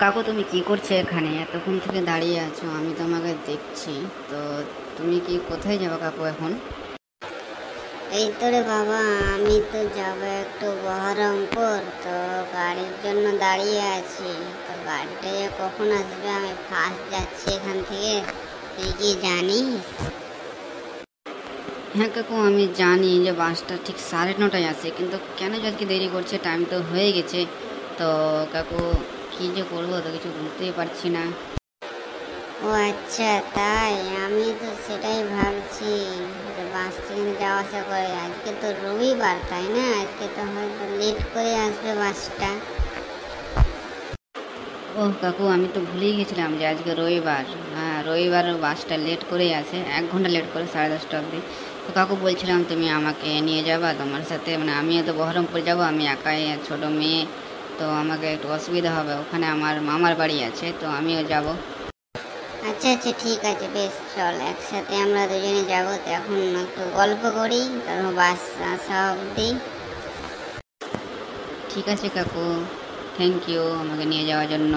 কাকু, তুমি কি করছো এখানে? এতক্ষণ থেকে দাঁড়িয়ে আছো, আমি তোমাকে দেখছি। তো তুমি কি কোথায় যাবে কাকু এখন? এই তো রে বাবা, আমি তো যাবো একটু বহরমপুর। তো গাড়ির জন্য দাঁড়িয়ে আছি। তো গাড়িটা যে কখন আসবে, আমি ফার্স্ট যাচ্ছি এখান থেকে। তুই কি জানিস? হ্যাঁ কাকু, আমি জানি যে বাসটা ঠিক 9:30টায় আসে, কিন্তু কেন যে আজকে দেরি করছে? টাইম তো হয়ে গেছে। তো কাকু, কি যে করবো তো কিছু বুঝতেই পারছি না। ও আচ্ছা, তাই? আমি তো সেটাই ভাবছি যে বাস থেকে যাওয়া আসা করে। আজকে তো রবিবার, তাই না? আজকে তো হয়তো লেট করে আসবে বাসটা। ওহ কাকু, আমি তো ভুলেই গেছিলাম যে আজকে রবিবার। হ্যাঁ, রবিবার বাসটা লেট করেই আসে, 1 ঘন্টা লেট করে, 10:30 অবধি। তো কাকু বলছিলাম তুমি আমাকে নিয়ে যাবা তোমার সাথে, মানে আমিও তো বহরমপুর যাব, আমি একাই, ছোট মেয়ে। তো আমাকে একটু অসুবিধা হবে, ওখানে আমার মামার বাড়ি আছে, তো আমিও যাব। আচ্ছা আচ্ছা, ঠিক আছে, বেশ, চল একসাথে আমরা দুজনে যাবো। তো এখন একটু গল্প করি, তারপর বাস আসা অবধি। ঠিক আছে কাকু, থ্যাংক ইউ আমাকে নিয়ে যাওয়ার জন্য।